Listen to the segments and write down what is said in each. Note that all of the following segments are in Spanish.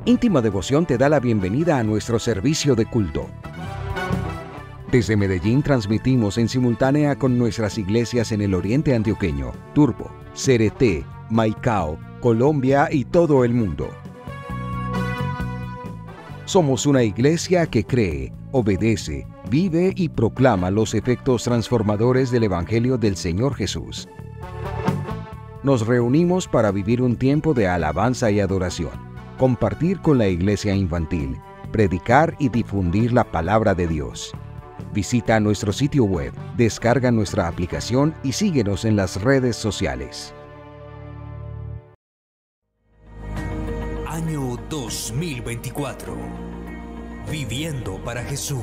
Íntima Devoción te da la bienvenida a nuestro servicio de culto. Desde Medellín transmitimos en simultánea con nuestras iglesias en el oriente antioqueño, Turbo, Cereté, Maicao, Colombia y todo el mundo. Somos una iglesia que cree, obedece, vive y proclama los efectos transformadores del Evangelio del Señor Jesús. Nos reunimos para vivir un tiempo de alabanza y adoración, compartir con la iglesia infantil, predicar y difundir la palabra de Dios. Visita nuestro sitio web, descarga nuestra aplicación y síguenos en las redes sociales. Año 2024. Viviendo para Jesús.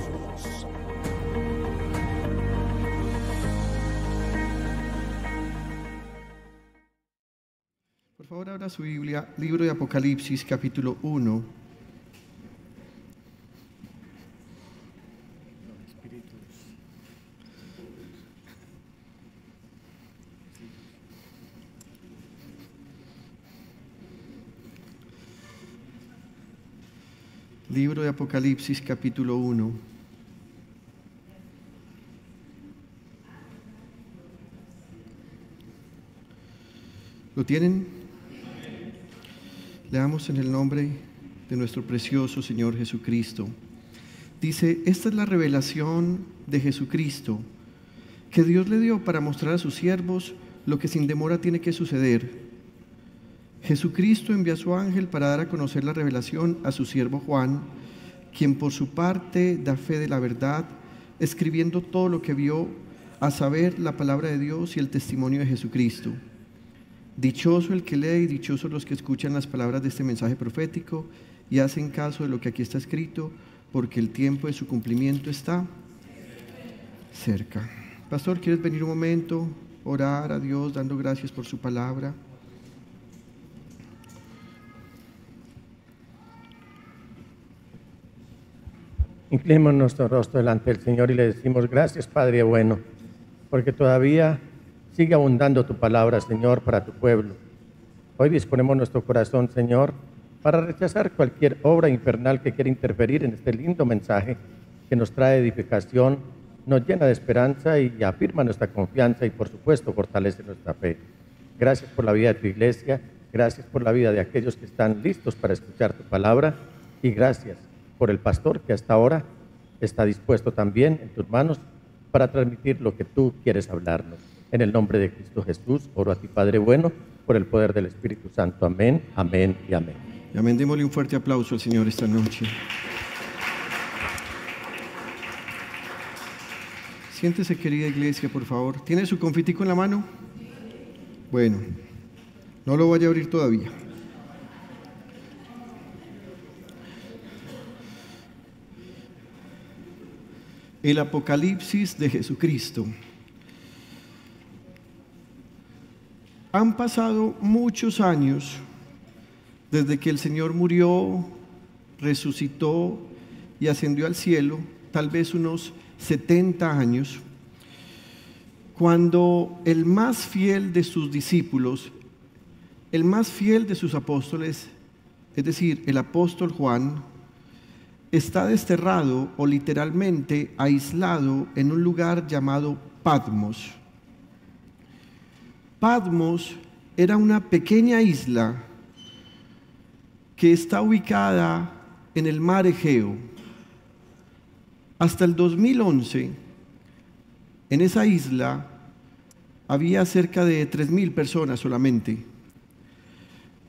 Por favor, abra su Biblia, libro de Apocalipsis, capítulo 1. Libro de Apocalipsis, capítulo 1. ¿Lo tienen? Leamos en el nombre de nuestro precioso Señor Jesucristo. Dice, esta es la revelación de Jesucristo, que Dios le dio para mostrar a sus siervos lo que sin demora tiene que suceder. Jesucristo envió a su ángel para dar a conocer la revelación a su siervo Juan, quien por su parte da fe de la verdad, escribiendo todo lo que vio, a saber, la palabra de Dios y el testimonio de Jesucristo. Dichoso el que lee y dichosos los que escuchan las palabras de este mensaje profético y hacen caso de lo que aquí está escrito, porque el tiempo de su cumplimiento está cerca. Pastor, ¿quieres venir un momento, orar a Dios dando gracias por su palabra? Inclinemos nuestro rostro delante del Señor y le decimos, gracias Padre bueno, porque todavía sigue abundando tu palabra, Señor, para tu pueblo. Hoy disponemos nuestro corazón, Señor, para rechazar cualquier obra infernal que quiera interferir en este lindo mensaje que nos trae edificación, nos llena de esperanza y afirma nuestra confianza y, por supuesto, fortalece nuestra fe. Gracias por la vida de tu iglesia, gracias por la vida de aquellos que están listos para escuchar tu palabra y gracias por el pastor que hasta ahora está dispuesto también en tus manos para transmitir lo que tú quieres hablarnos. En el nombre de Cristo Jesús, oro a ti, Padre bueno, por el poder del Espíritu Santo. Amén, amén y amén. Y amén. Démosle un fuerte aplauso al Señor esta noche. Siéntese, querida iglesia, por favor. ¿Tiene su confitico en la mano? Bueno, no lo vaya a abrir todavía. El Apocalipsis de Jesucristo. Han pasado muchos años desde que el Señor murió, resucitó y ascendió al cielo, tal vez unos 70 años, cuando el más fiel de sus discípulos, el más fiel de sus apóstoles, es decir, el apóstol Juan, está desterrado o literalmente aislado en un lugar llamado Patmos. Patmos era una pequeña isla que está ubicada en el mar Egeo. Hasta el 2011, en esa isla había cerca de 3,000 personas solamente.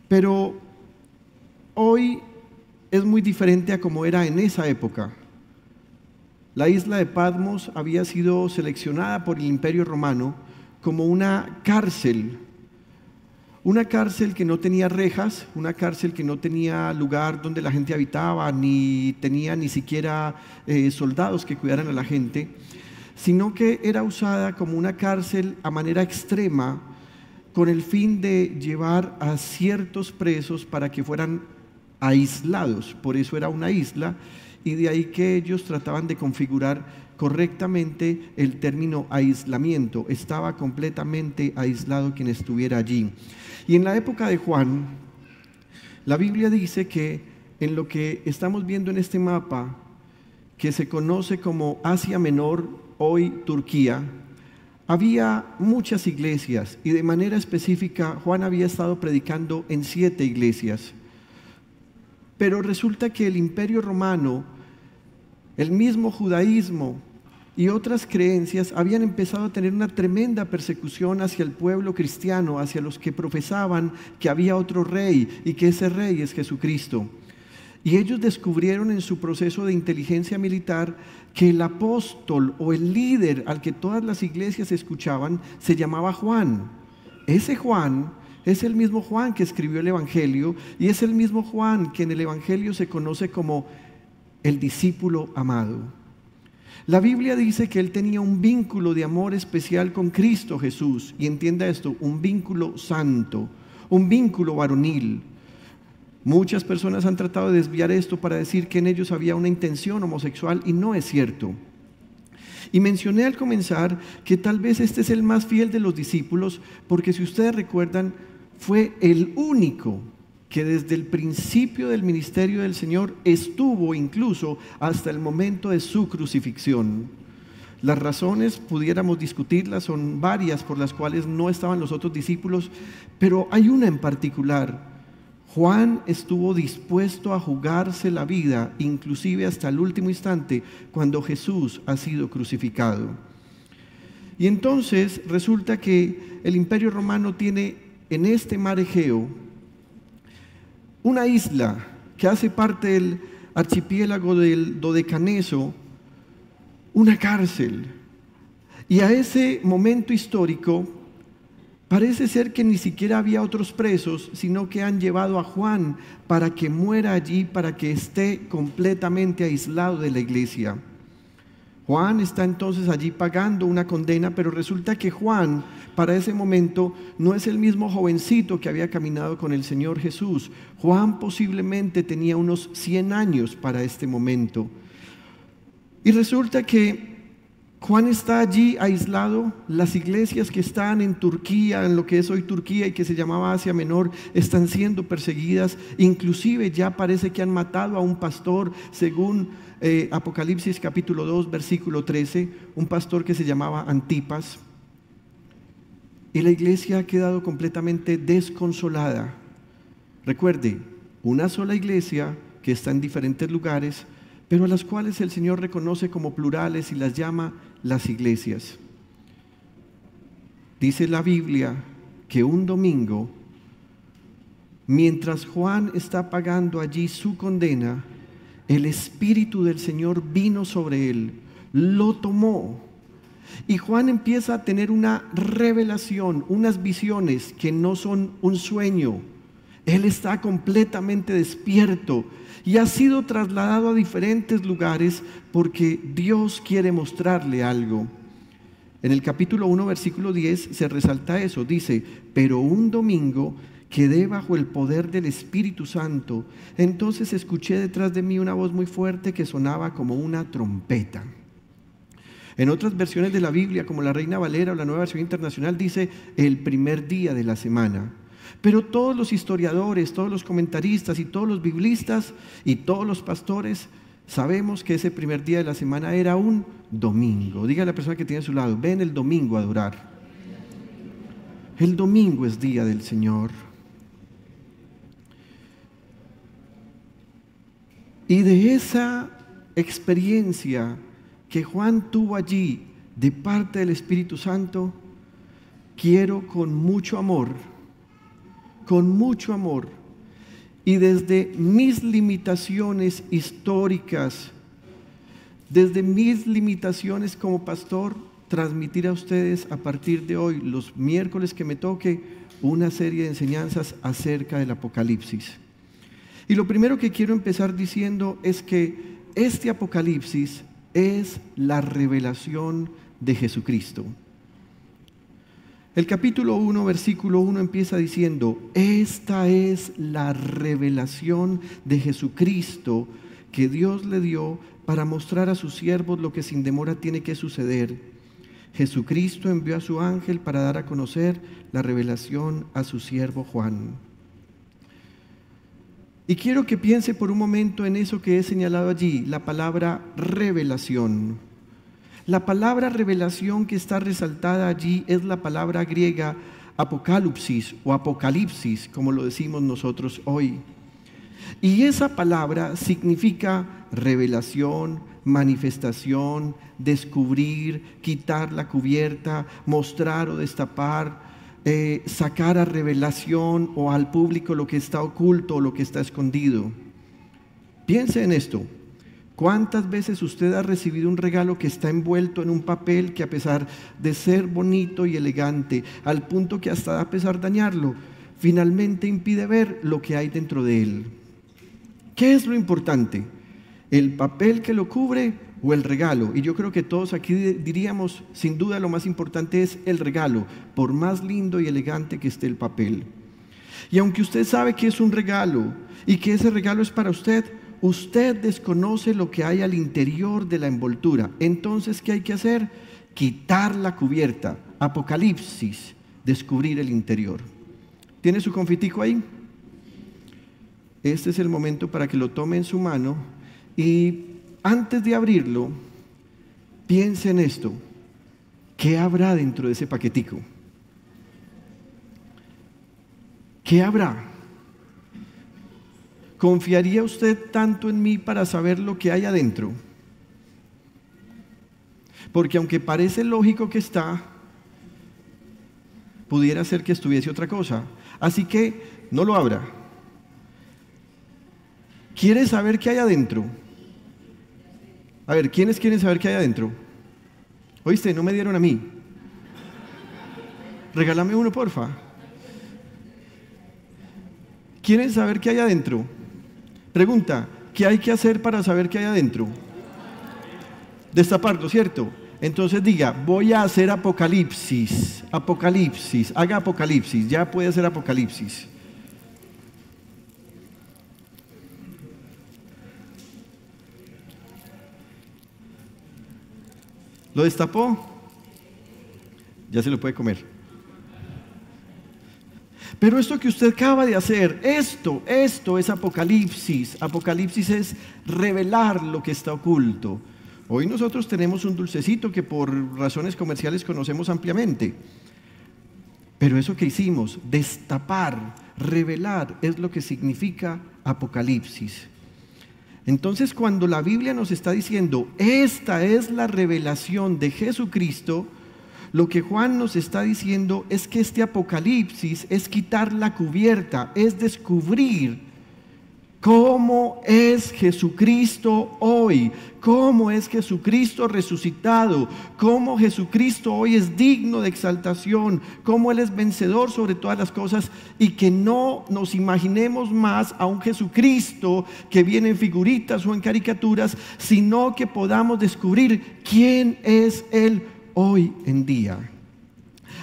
Pero hoy es muy diferente a como era en esa época. La isla de Patmos había sido seleccionada por el Imperio Romano como una cárcel que no tenía rejas, una cárcel que no tenía lugar donde la gente habitaba, ni tenía ni siquiera soldados que cuidaran a la gente, sino que era usada como una cárcel a manera extrema con el fin de llevar a ciertos presos para que fueran aislados. Por eso era una isla, y de ahí que ellos trataban de configurar correctamente el término aislamiento. Estaba completamente aislado quien estuviera allí. Y en la época de Juan, la Biblia dice que en lo que estamos viendo en este mapa, que se conoce como Asia Menor, hoy Turquía, había muchas iglesias y de manera específica Juan había estado predicando en 7 iglesias. Pero resulta que el Imperio Romano, el mismo judaísmo y otras creencias habían empezado a tener una tremenda persecución hacia el pueblo cristiano, hacia los que profesaban que había otro rey y que ese rey es Jesucristo. Y ellos descubrieron en su proceso de inteligencia militar que el apóstol o el líder al que todas las iglesias escuchaban se llamaba Juan. Ese Juan es el mismo Juan que escribió el Evangelio y es el mismo Juan que en el Evangelio se conoce como el discípulo amado. La Biblia dice que él tenía un vínculo de amor especial con Cristo Jesús, y entienda esto, un vínculo santo, un vínculo varonil. Muchas personas han tratado de desviar esto para decir que en ellos había una intención homosexual, y no es cierto. Y mencioné al comenzar que tal vez este es el más fiel de los discípulos, porque si ustedes recuerdan, fue el único que desde el principio del ministerio del Señor estuvo incluso hasta el momento de su crucifixión. Las razones, pudiéramos discutirlas, son varias por las cuales no estaban los otros discípulos, pero hay una en particular. Juan estuvo dispuesto a jugarse la vida, inclusive hasta el último instante, cuando Jesús ha sido crucificado. Y entonces resulta que el Imperio Romano tiene en este mar Egeo una isla que hace parte del archipiélago del Dodecaneso, una cárcel. Y a ese momento histórico parece ser que ni siquiera había otros presos, sino que han llevado a Juan para que muera allí, para que esté completamente aislado de la iglesia. Juan está entonces allí pagando una condena, pero resulta que Juan para ese momento no es el mismo jovencito que había caminado con el Señor Jesús. Juan posiblemente tenía unos 100 años para este momento. Y resulta que Juan está allí aislado. Las iglesias que están en Turquía, en lo que es hoy Turquía y que se llamaba Asia Menor, están siendo perseguidas. Inclusive ya parece que han matado a un pastor, según Apocalipsis capítulo 2, versículo 13, un pastor que se llamaba Antipas. Y la iglesia ha quedado completamente desconsolada. Recuerde, una sola iglesia que está en diferentes lugares, pero a las cuales el Señor reconoce como plurales y las llama las iglesias. Dice la Biblia que un domingo, mientras Juan está pagando allí su condena, el Espíritu del Señor vino sobre él, lo tomó, y Juan empieza a tener una revelación, unas visiones que no son un sueño. Él está completamente despierto y ha sido trasladado a diferentes lugares porque Dios quiere mostrarle algo. En el capítulo 1, versículo 10 se resalta eso, dice: pero un domingo quedé bajo el poder del Espíritu Santo, entonces escuché detrás de mí una voz muy fuerte que sonaba como una trompeta. En otras versiones de la Biblia, como la Reina Valera o la Nueva Versión Internacional, dice el primer día de la semana. Pero todos los historiadores, todos los comentaristas y todos los biblistas y todos los pastores sabemos que ese primer día de la semana era un domingo. Diga a la persona que tiene a su lado: ven el domingo a adorar. El domingo es día del Señor. Y de esa experiencia que Juan tuvo allí de parte del Espíritu Santo, quiero con mucho amor y desde mis limitaciones históricas, desde mis limitaciones como pastor, transmitir a ustedes a partir de hoy, los miércoles que me toque, una serie de enseñanzas acerca del Apocalipsis. Y lo primero que quiero empezar diciendo es que este Apocalipsis es la revelación de Jesucristo. El capítulo 1, versículo 1 empieza diciendo: esta es la revelación de Jesucristo que Dios le dio para mostrar a sus siervos lo que sin demora tiene que suceder. Jesucristo envió a su ángel para dar a conocer la revelación a su siervo Juan. Y quiero que piense por un momento en eso que he señalado allí, la palabra revelación. La palabra revelación que está resaltada allí es la palabra griega apocalipsis o apocalipsis, como lo decimos nosotros hoy. Y esa palabra significa revelación, manifestación, descubrir, quitar la cubierta, mostrar o destapar, sacar a revelación o al público lo que está oculto o lo que está escondido. Piense en esto. ¿Cuántas veces usted ha recibido un regalo que está envuelto en un papel que, a pesar de ser bonito y elegante, al punto que hasta da pesar dañarlo, finalmente impide ver lo que hay dentro de él? ¿Qué es lo importante? ¿El papel que lo cubre o el regalo? Y yo creo que todos aquí diríamos, sin duda lo más importante es el regalo, por más lindo y elegante que esté el papel. Y aunque usted sabe que es un regalo y que ese regalo es para usted, usted desconoce lo que hay al interior de la envoltura. Entonces, ¿qué hay que hacer? Quitar la cubierta. Apocalipsis, descubrir el interior. ¿Tiene su confitico ahí? Este es el momento para que lo tome en su mano y antes de abrirlo, piense en esto. ¿Qué habrá dentro de ese paquetico? ¿Qué habrá? ¿Confiaría usted tanto en mí para saber lo que hay adentro? Porque aunque parece lógico que está, pudiera ser que estuviese otra cosa. Así que no lo abra. ¿Quiere saber qué hay adentro? A ver, ¿quiénes quieren saber qué hay adentro? Oíste, no me dieron a mí. Regálame uno, porfa. ¿Quieren saber qué hay adentro? Pregunta, ¿qué hay que hacer para saber qué hay adentro? Destaparlo, ¿cierto? Entonces diga, voy a hacer apocalipsis. Apocalipsis, haga apocalipsis, ya puede hacer apocalipsis. ¿Lo destapó? Ya se lo puede comer. Pero esto que usted acaba de hacer, esto es apocalipsis. Apocalipsis es revelar lo que está oculto. Hoy nosotros tenemos un dulcecito que por razones comerciales conocemos ampliamente. Pero eso que hicimos, destapar, revelar, es lo que significa apocalipsis. Entonces, cuando la Biblia nos está diciendo, esta es la revelación de Jesucristo, lo que Juan nos está diciendo es que este apocalipsis es quitar la cubierta, es descubrir cómo es Jesucristo hoy, cómo es Jesucristo resucitado, cómo Jesucristo hoy es digno de exaltación, cómo Él es vencedor sobre todas las cosas, y que no nos imaginemos más a un Jesucristo que viene en figuritas o en caricaturas, sino que podamos descubrir quién es Él hoy en día.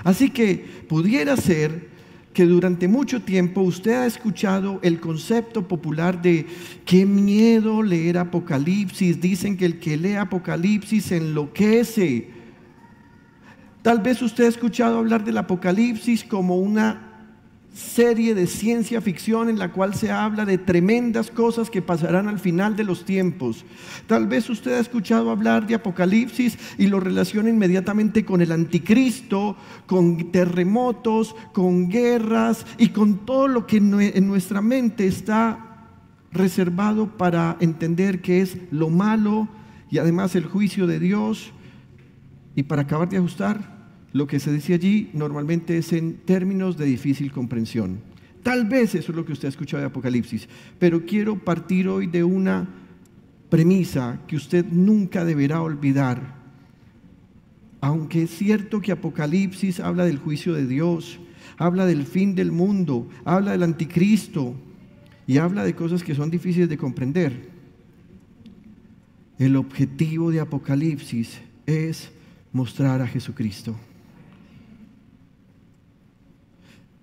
Así que pudiera ser que durante mucho tiempo usted ha escuchado el concepto popular de qué miedo leer Apocalipsis. Dicen que el que lee Apocalipsis se enloquece. Tal vez usted ha escuchado hablar del Apocalipsis como una serie de ciencia ficción en la cual se habla de tremendas cosas que pasarán al final de los tiempos. Tal vez usted ha escuchado hablar de Apocalipsis y lo relaciona inmediatamente con el anticristo, con terremotos, con guerras y con todo lo que en nuestra mente está reservado para entender que es lo malo y además el juicio de Dios. Y para acabar de ajustar, lo que se dice allí normalmente es en términos de difícil comprensión. Tal vez eso es lo que usted ha escuchado de Apocalipsis, pero quiero partir hoy de una premisa que usted nunca deberá olvidar. Aunque es cierto que Apocalipsis habla del juicio de Dios, habla del fin del mundo, habla del anticristo y habla de cosas que son difíciles de comprender, el objetivo de Apocalipsis es mostrar a Jesucristo.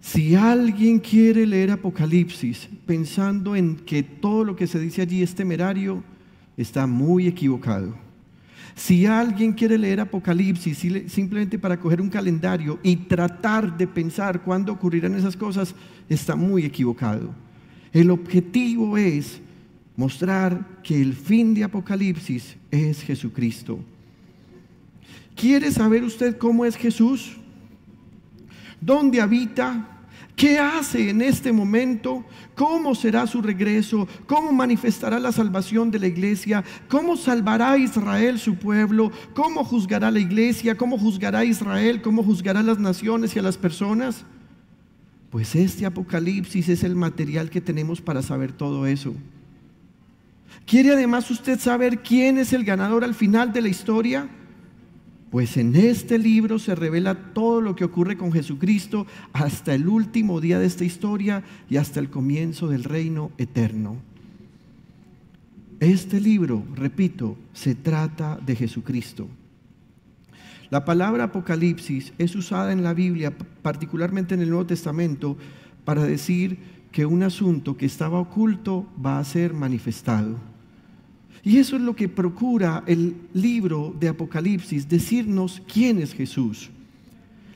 Si alguien quiere leer Apocalipsis pensando en que todo lo que se dice allí es temerario, está muy equivocado. Si alguien quiere leer Apocalipsis simplemente para coger un calendario y tratar de pensar cuándo ocurrirán esas cosas, está muy equivocado. El objetivo es mostrar que el fin de Apocalipsis es Jesucristo. ¿Quiere saber usted cómo es Jesús? ¿Dónde habita? ¿Qué hace en este momento? ¿Cómo será su regreso? ¿Cómo manifestará la salvación de la iglesia? ¿Cómo salvará a Israel, su pueblo? ¿Cómo juzgará la iglesia? ¿Cómo juzgará a Israel? ¿Cómo juzgará a las naciones y a las personas? Pues este Apocalipsis es el material que tenemos para saber todo eso. ¿Quiere además usted saber quién es el ganador al final de la historia? Pues en este libro se revela todo lo que ocurre con Jesucristo hasta el último día de esta historia y hasta el comienzo del reino eterno. Este libro, repito, se trata de Jesucristo. La palabra Apocalipsis es usada en la Biblia, particularmente en el Nuevo Testamento, para decir que un asunto que estaba oculto va a ser manifestado. Y eso es lo que procura el libro de Apocalipsis, decirnos quién es Jesús.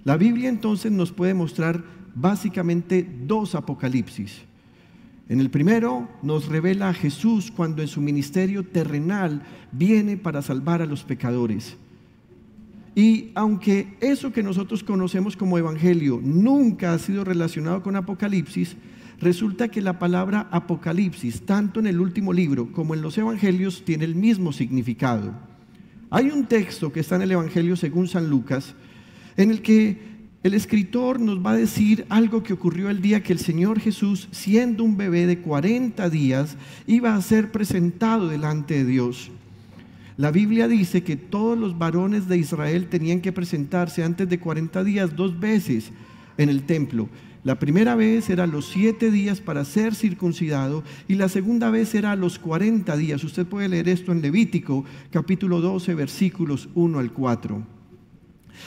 La Biblia entonces nos puede mostrar básicamente dos Apocalipsis. En el primero nos revela a Jesús cuando en su ministerio terrenal viene para salvar a los pecadores. Y aunque eso que nosotros conocemos como evangelio nunca ha sido relacionado con Apocalipsis, resulta que la palabra Apocalipsis, tanto en el último libro como en los evangelios, tiene el mismo significado. Hay un texto que está en el Evangelio según San Lucas, en el que el escritor nos va a decir algo que ocurrió el día que el Señor Jesús, siendo un bebé de 40 días, iba a ser presentado delante de Dios. La Biblia dice que todos los varones de Israel tenían que presentarse antes de 40 días 2 veces en el templo. La primera vez era a los 7 días para ser circuncidado y la segunda vez era a los 40 días. Usted puede leer esto en Levítico, capítulo 12, versículos 1 al 4.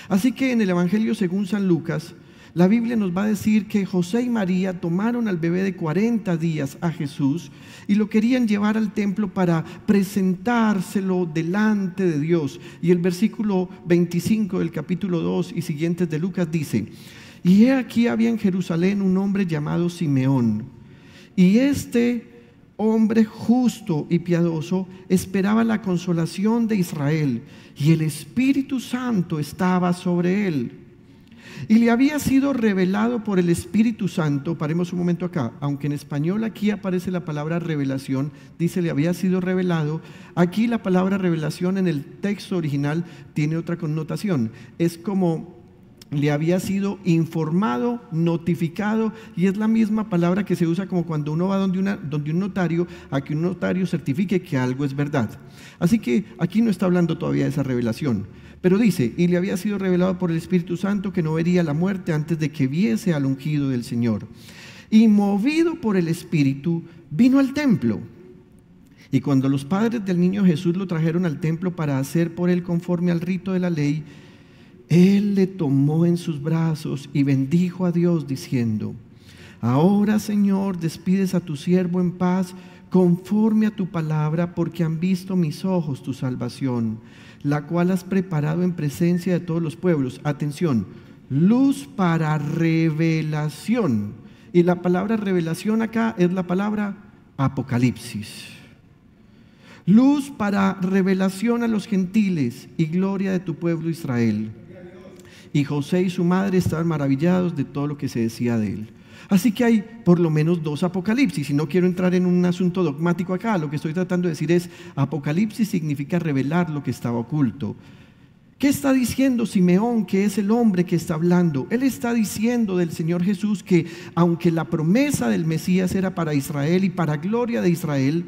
Así que en el Evangelio según San Lucas, la Biblia nos va a decir que José y María tomaron al bebé de 40 días a Jesús y lo querían llevar al templo para presentárselo delante de Dios. Y el versículo 25 del capítulo 2 y siguientes de Lucas dice: y he aquí había en Jerusalén un hombre llamado Simeón, y este hombre justo y piadoso esperaba la consolación de Israel, y el Espíritu Santo estaba sobre él. Y le había sido revelado por el Espíritu Santo. Paremos un momento acá, aunque en español aquí aparece la palabra revelación, dice le había sido revelado. Aquí la palabra revelación en el texto original tiene otra connotación, es como le había sido informado, notificado, y es la misma palabra que se usa como cuando uno va donde un notario, a que un notario certifique que algo es verdad. Así que aquí no está hablando todavía de esa revelación, pero dice, y le había sido revelado por el Espíritu Santo que no vería la muerte antes de que viese al ungido del Señor. Y movido por el Espíritu, vino al templo. Y cuando los padres del niño Jesús lo trajeron al templo para hacer por él conforme al rito de la ley, él le tomó en sus brazos y bendijo a Dios diciendo: ahora, Señor, despides a tu siervo en paz conforme a tu palabra, porque han visto mis ojos tu salvación, la cual has preparado en presencia de todos los pueblos. Atención, luz para revelación. Y la palabra revelación acá es la palabra Apocalipsis. Luz para revelación a los gentiles y gloria de tu pueblo Israel. Y José y su madre estaban maravillados de todo lo que se decía de él. Así que hay por lo menos 2 Apocalipsis, y no quiero entrar en un asunto dogmático acá. Lo que estoy tratando de decir es, Apocalipsis significa revelar lo que estaba oculto. ¿Qué está diciendo Simeón, que es el hombre que está hablando? Él está diciendo del Señor Jesús que aunque la promesa del Mesías era para Israel y para gloria de Israel,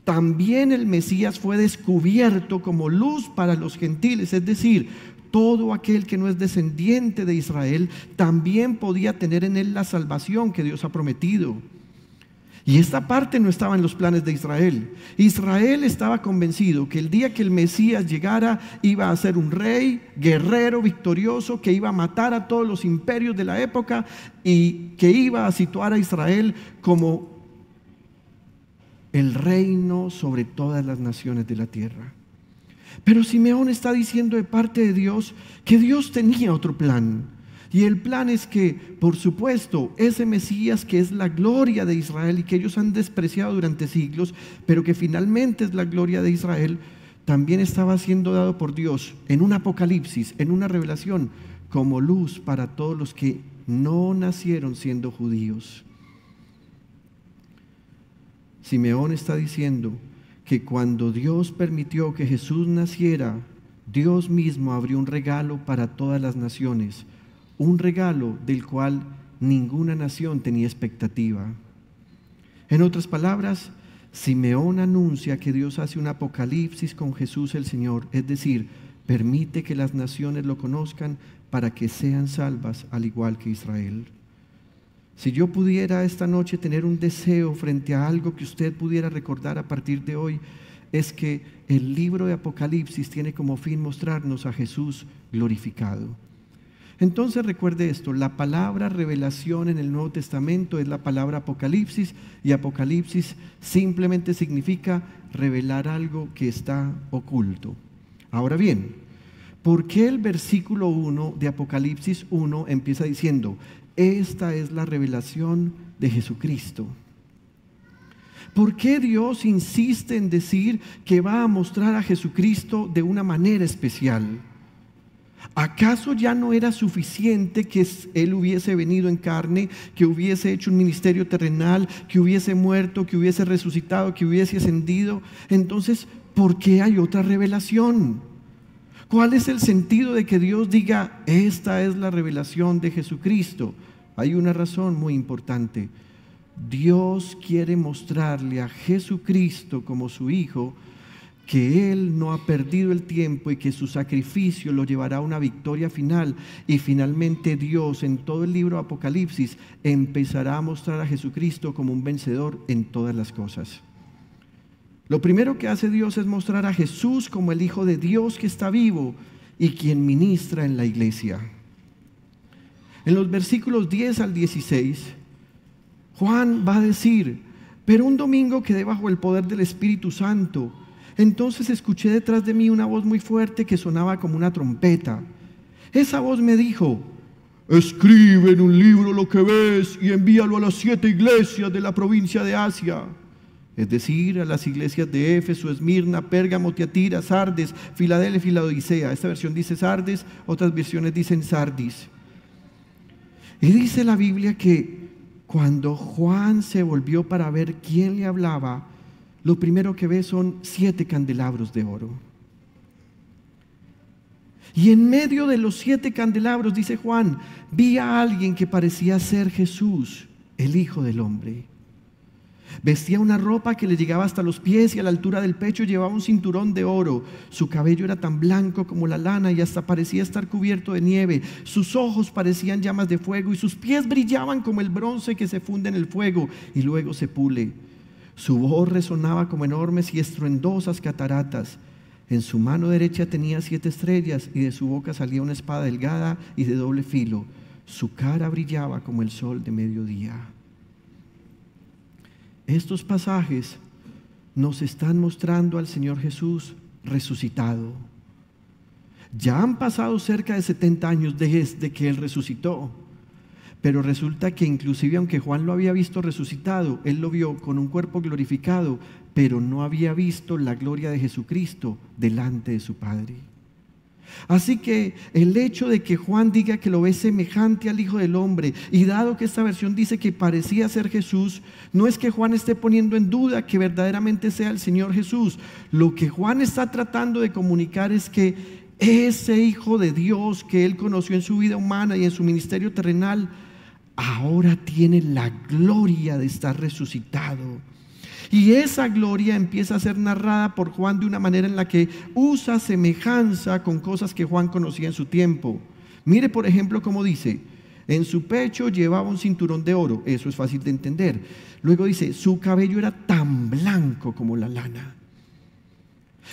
también el Mesías fue descubierto como luz para los gentiles, es decir, todo aquel que no es descendiente de Israel también podía tener en él la salvación que Dios ha prometido. Y esta parte no estaba en los planes de Israel. Israel estaba convencido que el día que el Mesías llegara iba a ser un rey, guerrero, victorioso, que iba a matar a todos los imperios de la época y que iba a situar a Israel como el reino sobre todas las naciones de la tierra. Pero Simeón está diciendo de parte de Dios que Dios tenía otro plan. Y el plan es que, por supuesto, ese Mesías que es la gloria de Israel y que ellos han despreciado durante siglos, pero que finalmente es la gloria de Israel, también estaba siendo dado por Dios en un apocalipsis, en una revelación, como luz para todos los que no nacieron siendo judíos. Simeón está diciendo que cuando Dios permitió que Jesús naciera, Dios mismo abrió un regalo para todas las naciones, un regalo del cual ninguna nación tenía expectativa. En otras palabras, Simeón anuncia que Dios hace un apocalipsis con Jesús el Señor, es decir, permite que las naciones lo conozcan para que sean salvas al igual que Israel. Si yo pudiera esta noche tener un deseo frente a algo que usted pudiera recordar a partir de hoy, es que el libro de Apocalipsis tiene como fin mostrarnos a Jesús glorificado. Entonces recuerde esto, la palabra revelación en el Nuevo Testamento es la palabra Apocalipsis, y Apocalipsis simplemente significa revelar algo que está oculto. Ahora bien, ¿por qué el versículo 1 de Apocalipsis 1 empieza diciendo: esta es la revelación de Jesucristo? ¿Por qué Dios insiste en decir que va a mostrar a Jesucristo de una manera especial? ¿Acaso ya no era suficiente que Él hubiese venido en carne, que hubiese hecho un ministerio terrenal, que hubiese muerto, que hubiese resucitado, que hubiese ascendido? Entonces, ¿por qué hay otra revelación? ¿Cuál es el sentido de que Dios diga: esta es la revelación de Jesucristo? Hay una razón muy importante. Dios quiere mostrarle a Jesucristo como su Hijo que Él no ha perdido el tiempo y que su sacrificio lo llevará a una victoria final. Y finalmente Dios, en todo el libro de Apocalipsis, empezará a mostrar a Jesucristo como un vencedor en todas las cosas. Lo primero que hace Dios es mostrar a Jesús como el Hijo de Dios que está vivo y quien ministra en la iglesia. En los versículos 10 al 16, Juan va a decir: pero un domingo quedé bajo el poder del Espíritu Santo. Entonces escuché detrás de mí una voz muy fuerte que sonaba como una trompeta. Esa voz me dijo: escribe en un libro lo que ves y envíalo a las 7 iglesias de la provincia de Asia. Es decir, a las iglesias de Éfeso, Esmirna, Pérgamo, Tiatira, Sardes, Filadelfia y Laodicea. Esta versión dice Sardes, otras versiones dicen Sardis. Y dice la Biblia que cuando Juan se volvió para ver quién le hablaba, lo primero que ve son 7 candelabros de oro. Y en medio de los 7 candelabros, dice Juan, vi a alguien que parecía ser Jesús, el Hijo del Hombre. Vestía una ropa que le llegaba hasta los pies y a la altura del pecho llevaba un cinturón de oro. Su cabello era tan blanco como la lana y hasta parecía estar cubierto de nieve. Sus ojos parecían llamas de fuego y sus pies brillaban como el bronce que se funde en el fuego y luego se pule. Su voz resonaba como enormes y estruendosas cataratas. En su mano derecha tenía 7 estrellas y de su boca salía una espada delgada y de doble filo. Su cara brillaba como el sol de mediodía. Estos pasajes nos están mostrando al Señor Jesús resucitado. Ya han pasado cerca de 70 años desde que Él resucitó, pero resulta que inclusive aunque Juan lo había visto resucitado, él lo vio con un cuerpo glorificado, pero no había visto la gloria de Jesucristo delante de su Padre. Así que el hecho de que Juan diga que lo ve semejante al Hijo del Hombre, y dado que esta versión dice que parecía ser Jesús, no es que Juan esté poniendo en duda que verdaderamente sea el Señor Jesús. Lo que Juan está tratando de comunicar es que ese Hijo de Dios que él conoció en su vida humana y en su ministerio terrenal, ahora tiene la gloria de estar resucitado. Y esa gloria empieza a ser narrada por Juan de una manera en la que usa semejanza con cosas que Juan conocía en su tiempo. Mire, por ejemplo, cómo dice: en su pecho llevaba un cinturón de oro. Eso es fácil de entender. Luego dice: su cabello era tan blanco como la lana.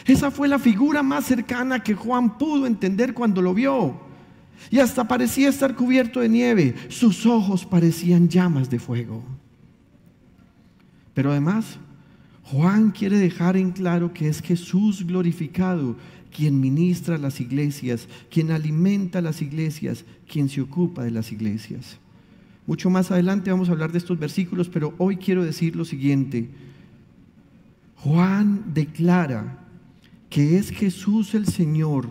Esa fue la figura más cercana que Juan pudo entender cuando lo vio. Y hasta parecía estar cubierto de nieve. Sus ojos parecían llamas de fuego. Pero además, Juan quiere dejar en claro que es Jesús glorificado quien ministra las iglesias, quien alimenta las iglesias, quien se ocupa de las iglesias. Mucho más adelante vamos a hablar de estos versículos, pero hoy quiero decir lo siguiente. Juan declara que es Jesús el Señor,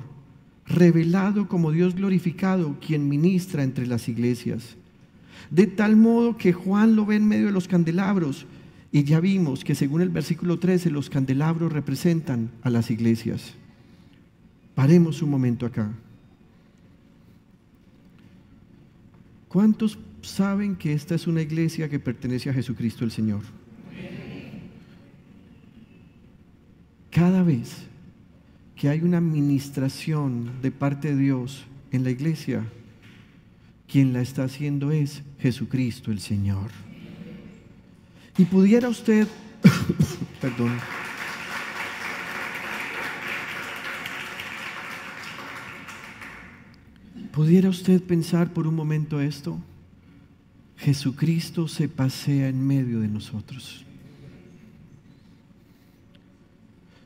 revelado como Dios glorificado, quien ministra entre las iglesias. De tal modo que Juan lo ve en medio de los candelabros, y ya vimos que según el versículo 13 los candelabros representan a las iglesias. Paremos un momento acá. ¿Cuántos saben que esta es una iglesia que pertenece a Jesucristo el Señor? Cada vez que hay una administración de parte de Dios en la iglesia, quien la está haciendo es Jesucristo el Señor. Y pudiera usted, perdón, pudiera usted pensar por un momento esto: Jesucristo se pasea en medio de nosotros.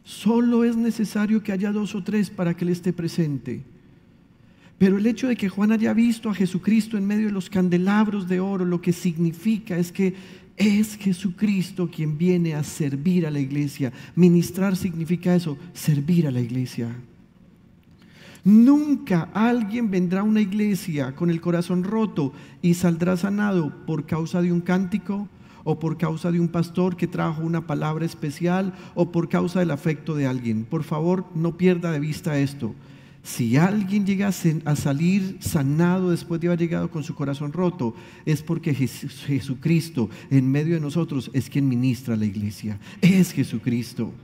Solo es necesario que haya 2 o 3 para que Él esté presente. Pero el hecho de que Juan haya visto a Jesucristo en medio de los candelabros de oro, lo que significa es que es Jesucristo quien viene a servir a la iglesia. Ministrar significa eso, servir a la iglesia. Nunca alguien vendrá a una iglesia con el corazón roto y saldrá sanado por causa de un cántico, o por causa de un pastor que trajo una palabra especial, o por causa del afecto de alguien. Por favor, no pierda de vista esto. Si alguien llega a salir sanado después de haber llegado con su corazón roto, es porque Jesucristo en medio de nosotros es quien ministra a la iglesia. Es Jesucristo.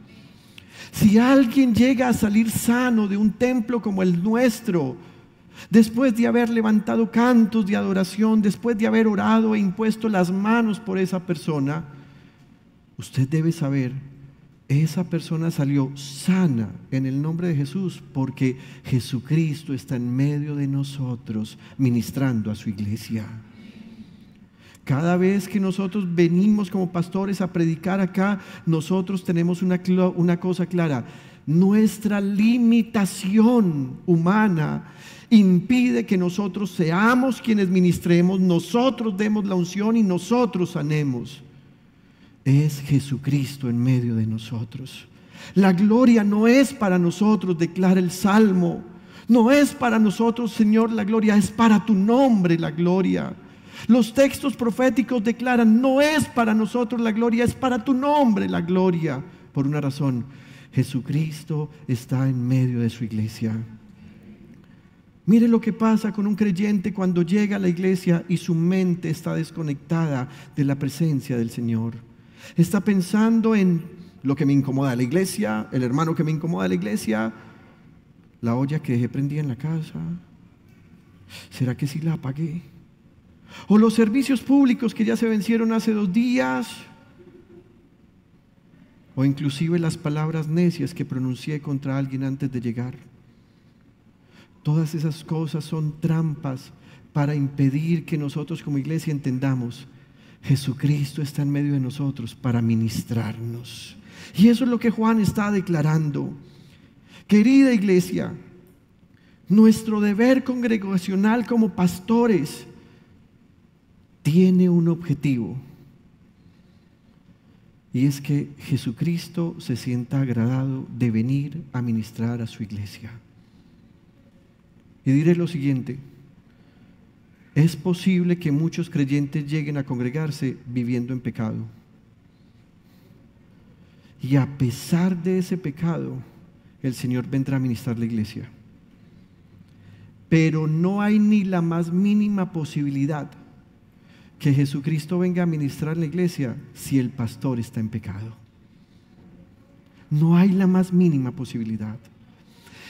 Si alguien llega a salir sano de un templo como el nuestro, después de haber levantado cantos de adoración, después de haber orado e impuesto las manos por esa persona, usted debe saber, esa persona salió sana en el nombre de Jesús, porque Jesucristo está en medio de nosotros ministrando a su iglesia. Cada vez que nosotros venimos como pastores a predicar acá, nosotros tenemos una cosa clara: nuestra limitación humana impide que nosotros seamos quienes ministremos, nosotros demos la unción y nosotros sanemos. Es Jesucristo en medio de nosotros. La gloria no es para nosotros, declara el Salmo. No es para nosotros, Señor, la gloria, es para tu nombre la gloria. Los textos proféticos declaran: no es para nosotros la gloria, es para tu nombre la gloria. Por una razón: Jesucristo está en medio de su iglesia. Mire lo que pasa con un creyente cuando llega a la iglesia y su mente está desconectada de la presencia del Señor. Está pensando en lo que me incomoda de la iglesia, el hermano que me incomoda de la iglesia, la olla que dejé prendida en la casa. ¿Será que sí la apagué? O los servicios públicos que ya se vencieron hace 2 días. O inclusive las palabras necias que pronuncié contra alguien antes de llegar. Todas esas cosas son trampas para impedir que nosotros como iglesia entendamos: Jesucristo está en medio de nosotros para ministrarnos. Y eso es lo que Juan está declarando. Querida iglesia, nuestro deber congregacional como pastores tiene un objetivo, y es que Jesucristo se sienta agradado de venir a ministrar a su iglesia. Y diré lo siguiente: es posible que muchos creyentes lleguen a congregarse viviendo en pecado. Y a pesar de ese pecado, el Señor vendrá a ministrar la iglesia. Pero no hay ni la más mínima posibilidad que Jesucristo venga a ministrar la iglesia si el pastor está en pecado. No hay la más mínima posibilidad.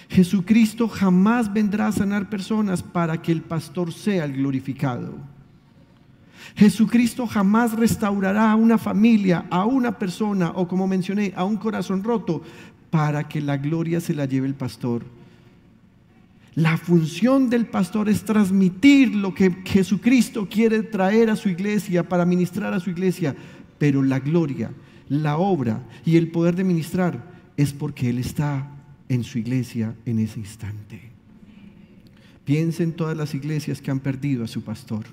Jesucristo jamás vendrá a sanar personas para que el pastor sea el glorificado. Jesucristo jamás restaurará a una familia, a una persona, o como mencioné, a un corazón roto, para que la gloria se la lleve el pastor. La función del pastor es transmitir lo que Jesucristo quiere traer a su iglesia, para ministrar a su iglesia, pero la gloria, la obra y el poder de ministrar es porque Él está en su iglesia en ese instante. Piense en todas las iglesias que han perdido a su pastor.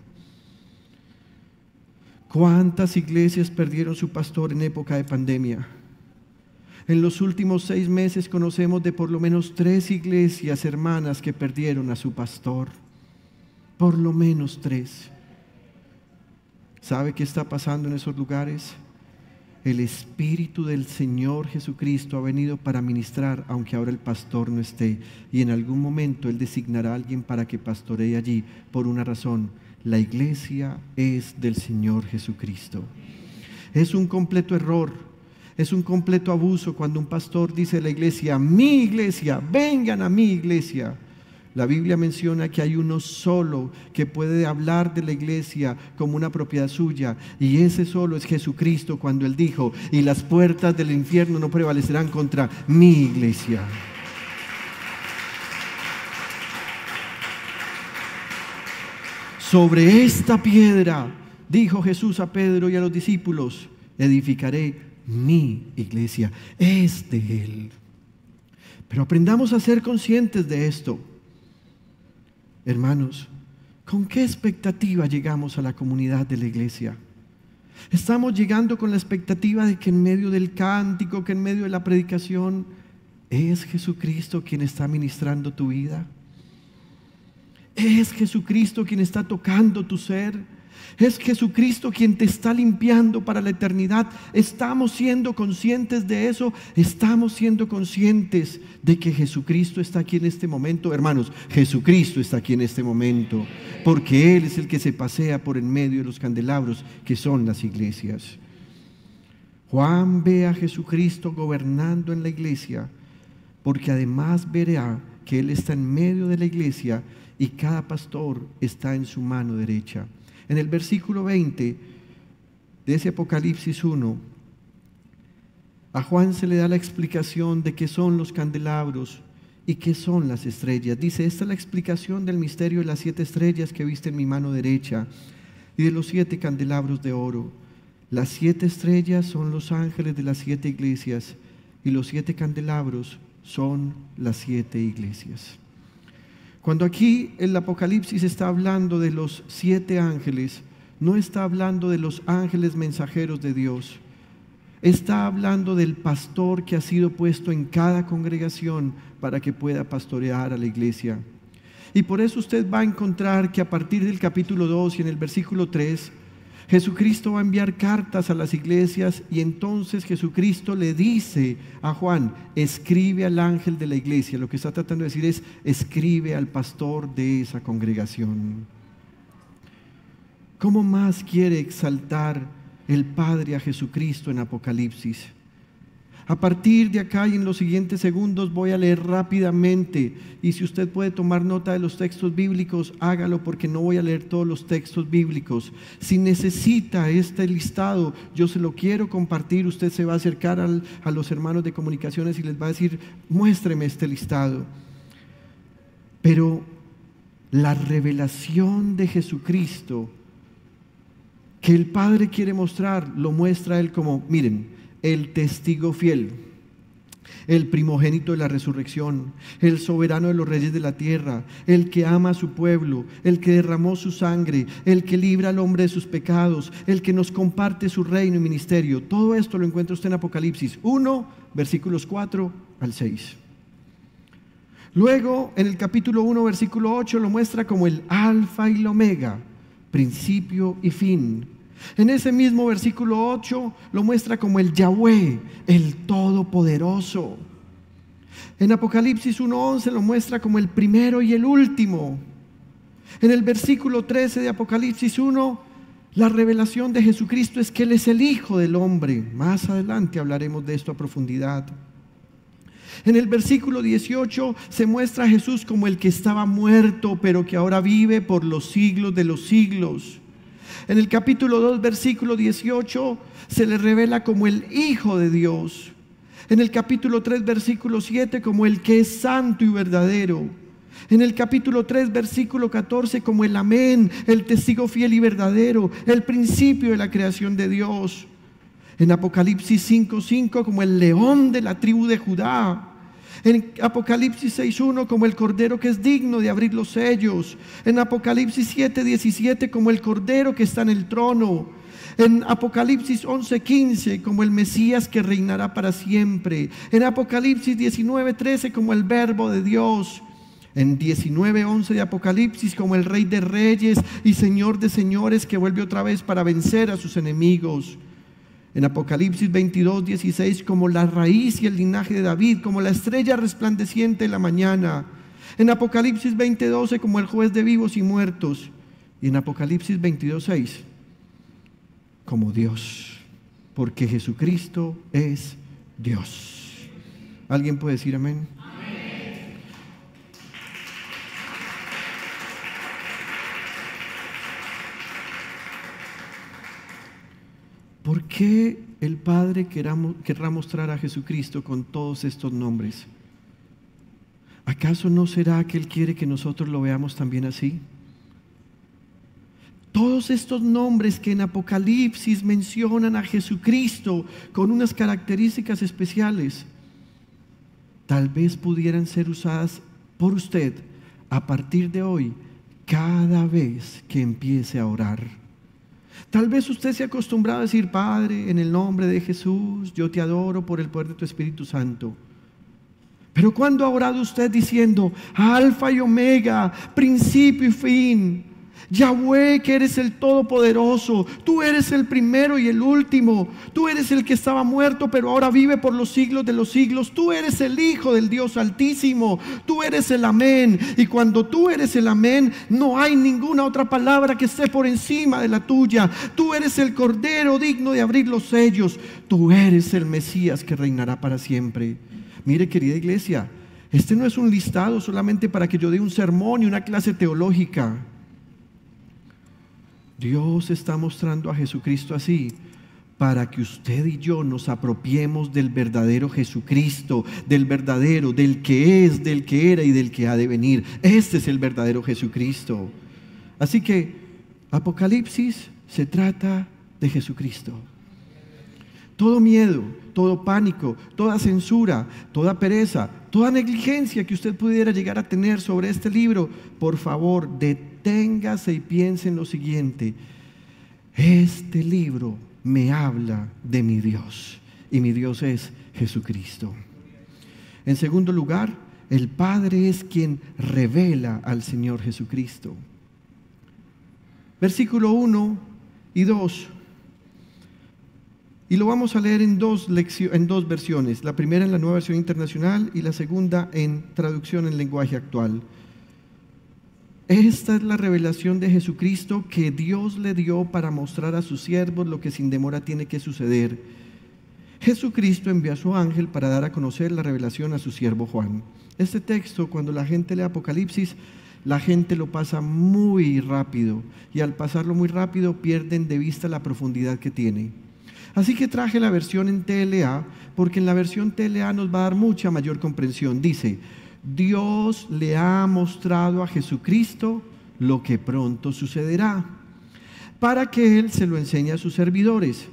¿Cuántas iglesias perdieron su pastor en época de pandemia? En los últimos 6 meses conocemos de por lo menos 3 iglesias hermanas que perdieron a su pastor. Por lo menos 3. ¿Sabe qué está pasando en esos lugares? El Espíritu del Señor Jesucristo ha venido para ministrar, aunque ahora el pastor no esté. Y en algún momento Él designará a alguien para que pastoree allí, por una razón: la iglesia es del Señor Jesucristo. Es un completo error, es un completo abuso cuando un pastor dice a la iglesia: mi iglesia, vengan a mi iglesia. La Biblia menciona que hay uno solo que puede hablar de la iglesia como una propiedad suya, y ese solo es Jesucristo, cuando Él dijo: y las puertas del infierno no prevalecerán contra mi iglesia. Sobre esta piedra, dijo Jesús a Pedro y a los discípulos, edificaré mi iglesia. Es de Él. Pero aprendamos a ser conscientes de esto. Hermanos, ¿con qué expectativa llegamos a la comunidad de la iglesia? ¿Estamos llegando con la expectativa de que en medio del cántico, que en medio de la predicación, es Jesucristo quien está ministrando tu vida? ¿Es Jesucristo quien está tocando tu ser? ¿Es Jesucristo quien te está limpiando para la eternidad? ¿Estamos siendo conscientes de eso? ¿Estamos siendo conscientes de que Jesucristo está aquí en este momento? Hermanos, Jesucristo está aquí en este momento, porque Él es el que se pasea por en medio de los candelabros, que son las iglesias. Juan ve a Jesucristo gobernando en la iglesia, porque además verá que Él está en medio de la iglesia y cada pastor está en su mano derecha. En el versículo 20 de ese Apocalipsis 1, a Juan se le da la explicación de qué son los candelabros y qué son las estrellas. Dice: esta es la explicación del misterio de las 7 estrellas que viste en mi mano derecha y de los 7 candelabros de oro. Las 7 estrellas son los ángeles de las 7 iglesias y los 7 candelabros son las 7 iglesias. Cuando aquí el Apocalipsis está hablando de los 7 ángeles, no está hablando de los ángeles mensajeros de Dios. Está hablando del pastor que ha sido puesto en cada congregación para que pueda pastorear a la iglesia. Y por eso usted va a encontrar que a partir del capítulo 2 y en el versículo 3, Jesucristo va a enviar cartas a las iglesias, y entonces Jesucristo le dice a Juan: escribe al ángel de la iglesia. Lo que está tratando de decir es: escribe al pastor de esa congregación. ¿Cómo más quiere exaltar el Padre a Jesucristo en Apocalipsis? A partir de acá y en los siguientes segundos voy a leer rápidamente, y si usted puede tomar nota de los textos bíblicos, hágalo, porque no voy a leer todos los textos bíblicos. Si necesita este listado, yo se lo quiero compartir. Usted se va a acercar a los hermanos de comunicaciones y les va a decir: muéstreme este listado. Pero la revelación de Jesucristo que el Padre quiere mostrar, lo muestra Él como, miren, el testigo fiel, el primogénito de la resurrección, el soberano de los reyes de la tierra, el que ama a su pueblo, el que derramó su sangre, el que libra al hombre de sus pecados, el que nos comparte su reino y ministerio. Todo esto lo encuentra usted en Apocalipsis 1, versículos 4 al 6. Luego, en el capítulo 1, versículo 8, lo muestra como el alfa y la omega, principio y fin. En ese mismo versículo 8 lo muestra como el Yahweh, el Todopoderoso. En Apocalipsis 1:11 lo muestra como el primero y el último. En el versículo 13 de Apocalipsis 1, la revelación de Jesucristo es que Él es el Hijo del Hombre. Más adelante hablaremos de esto a profundidad. En el versículo 18 se muestra a Jesús como el que estaba muerto, pero que ahora vive por los siglos de los siglos. En el capítulo 2, versículo 18, se le revela como el Hijo de Dios. En el capítulo 3, versículo 7, como el que es santo y verdadero. En el capítulo 3, versículo 14, como el Amén, el testigo fiel y verdadero, el principio de la creación de Dios. En Apocalipsis 5:5, como el león de la tribu de Judá. En Apocalipsis 6:1 como el cordero que es digno de abrir los sellos. En Apocalipsis 7:17 como el cordero que está en el trono. En Apocalipsis 11:15 como el Mesías que reinará para siempre. En Apocalipsis 19:13 como el Verbo de Dios. En 19:11 de Apocalipsis como el Rey de Reyes y Señor de Señores que vuelve otra vez para vencer a sus enemigos. En Apocalipsis 22:16 como la raíz y el linaje de David, como la estrella resplandeciente de la mañana. En Apocalipsis 20:12 como el juez de vivos y muertos. Y en Apocalipsis 22:6 como Dios, porque Jesucristo es Dios. ¿Alguien puede decir amén? ¿Por qué el Padre querrá mostrar a Jesucristo con todos estos nombres? ¿Acaso no será que Él quiere que nosotros lo veamos también así? Todos estos nombres que en Apocalipsis mencionan a Jesucristo con unas características especiales, tal vez pudieran ser usadas por usted a partir de hoy, cada vez que empiece a orar. Tal vez usted se ha acostumbrado a decir: Padre, en el nombre de Jesús, yo te adoro por el poder de tu Espíritu Santo. Pero ¿cuándo ha orado usted diciendo: Alfa y Omega, principio y fin, Yahweh, que eres el Todopoderoso, tú eres el primero y el último, tú eres el que estaba muerto pero ahora vive por los siglos de los siglos, tú eres el Hijo del Dios Altísimo, tú eres el Amén? Y cuando tú eres el Amén, no hay ninguna otra palabra que esté por encima de la tuya. Tú eres el Cordero digno de abrir los sellos, tú eres el Mesías que reinará para siempre. Mire, querida iglesia, este no es un listado solamente para que yo dé un sermón y una clase teológica. Dios está mostrando a Jesucristo así para que usted y yo nos apropiemos del verdadero Jesucristo, del verdadero, del que es, del que era y del que ha de venir. Este es el verdadero Jesucristo. Así que Apocalipsis se trata de Jesucristo. Todo miedo, todo pánico, toda censura, toda pereza, toda negligencia que usted pudiera llegar a tener sobre este libro, por favor, deténgase y piense en lo siguiente: este libro me habla de mi Dios, y mi Dios es Jesucristo. En segundo lugar, el Padre es quien revela al Señor Jesucristo. Versículo 1 y 2. Y lo vamos a leer en dos versiones, la primera en la Nueva Versión Internacional y la segunda en traducción en lenguaje actual. Esta es la revelación de Jesucristo que Dios le dio para mostrar a sus siervos lo que sin demora tiene que suceder. Jesucristo envió a su ángel para dar a conocer la revelación a su siervo Juan. Este texto, cuando la gente lee Apocalipsis, la gente lo pasa muy rápido, y al pasarlo muy rápido pierden de vista la profundidad que tiene. Así que traje la versión en TLA, porque en la versión TLA nos va a dar mucha mayor comprensión. Dice: Dios le ha mostrado a Jesucristo lo que pronto sucederá, para que Él se lo enseñe a sus servidores.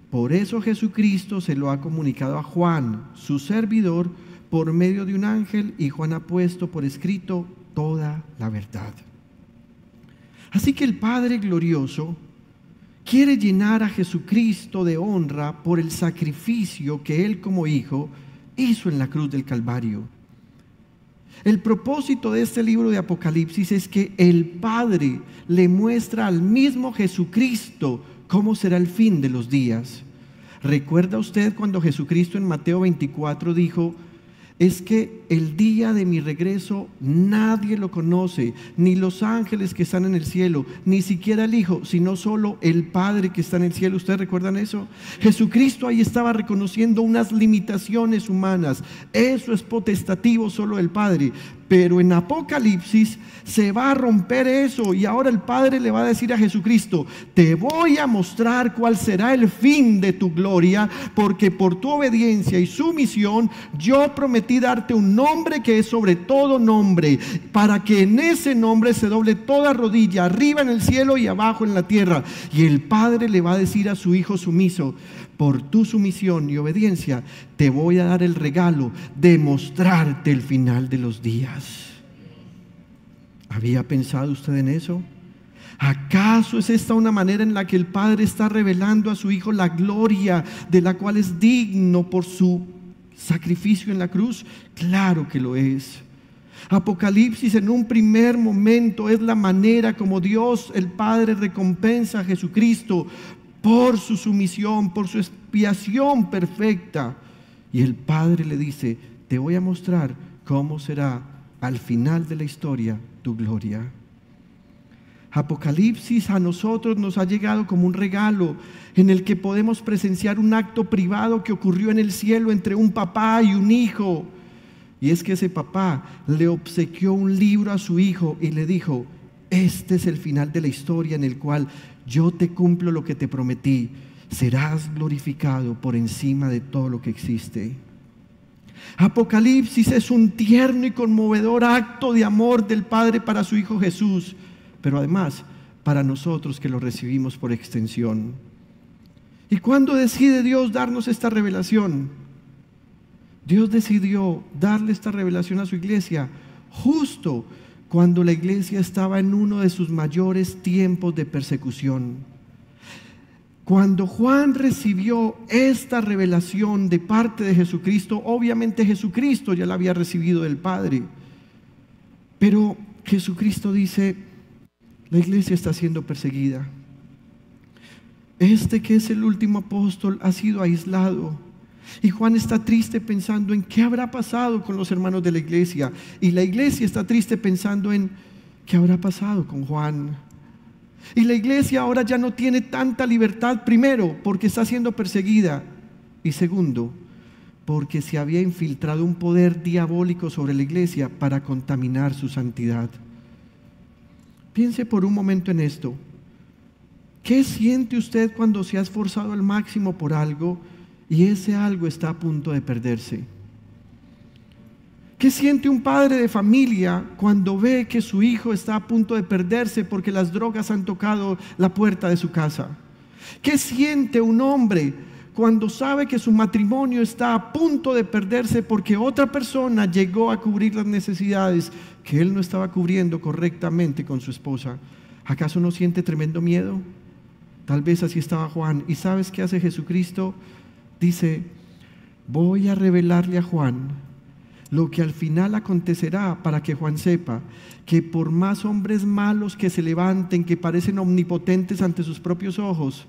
Por eso Jesucristo se lo ha comunicado a Juan, su servidor, por medio de un ángel, y Juan ha puesto por escrito toda la verdad. Así que el Padre glorioso quiere llenar a Jesucristo de honra por el sacrificio que Él como Hijo hizo en la cruz del Calvario. El propósito de este libro de Apocalipsis es que el Padre le muestra al mismo Jesucristo cómo será el fin de los días. ¿Recuerda usted cuando Jesucristo en Mateo 24 dijo: es que el día de mi regreso nadie lo conoce, ni los ángeles que están en el cielo, ni siquiera el Hijo, sino solo el Padre que está en el cielo? ¿Ustedes recuerdan eso? Jesucristo ahí estaba reconociendo unas limitaciones humanas. Eso es potestativo solo del Padre, Pero en Apocalipsis se va a romper eso y ahora el Padre le va a decir a Jesucristo: te voy a mostrar cuál será el fin de tu gloria, porque por tu obediencia y sumisión yo prometí darte un nombre que es sobre todo nombre, para que en ese nombre se doble toda rodilla, arriba en el cielo y abajo en la tierra. Y el Padre le va a decir a su Hijo sumiso: por tu sumisión y obediencia te voy a dar el regalo de mostrarte el final de los días. ¿Había pensado usted en eso? ¿Acaso es esta una manera en la que el Padre está revelando a su Hijo la gloria de la cual es digno por su sacrificio en la cruz? Claro que lo es. Apocalipsis en un primer momento es la manera como Dios el Padre recompensa a Jesucristo por su sumisión, por su expiación perfecta. Y el Padre le dice: te voy a mostrar cómo será al final de la historia tu gloria. Apocalipsis a nosotros nos ha llegado como un regalo en el que podemos presenciar un acto privado que ocurrió en el cielo entre un papá y un hijo. Y es que ese papá le obsequió un libro a su hijo y le dijo: este es el final de la historia en el cual yo te cumplo lo que te prometí. Serás glorificado por encima de todo lo que existe. Apocalipsis es un tierno y conmovedor acto de amor del Padre para su Hijo Jesús, pero además para nosotros que lo recibimos por extensión. ¿Y cuándo decide Dios darnos esta revelación? Dios decidió darle esta revelación a su iglesia justo cuando la iglesia estaba en uno de sus mayores tiempos de persecución. Cuando Juan recibió esta revelación de parte de Jesucristo, obviamente Jesucristo ya la había recibido del Padre, pero Jesucristo dice: la iglesia está siendo perseguida. Este que es el último apóstol ha sido aislado. Y Juan está triste pensando en qué habrá pasado con los hermanos de la iglesia. Y la iglesia está triste pensando en qué habrá pasado con Juan. Y la iglesia ahora ya no tiene tanta libertad, primero, porque está siendo perseguida. Y segundo, porque se había infiltrado un poder diabólico sobre la iglesia para contaminar su santidad. Piense por un momento en esto. ¿Qué siente usted cuando se ha esforzado al máximo por algo y ese algo está a punto de perderse? ¿Qué siente un padre de familia cuando ve que su hijo está a punto de perderse porque las drogas han tocado la puerta de su casa? ¿Qué siente un hombre cuando sabe que su matrimonio está a punto de perderse porque otra persona llegó a cubrir las necesidades que él no estaba cubriendo correctamente con su esposa? ¿Acaso no siente tremendo miedo? Tal vez así estaba Juan. ¿Y sabes qué hace Jesucristo? Dice: voy a revelarle a Juan lo que al final acontecerá, para que Juan sepa que por más hombres malos que se levanten, que parecen omnipotentes ante sus propios ojos,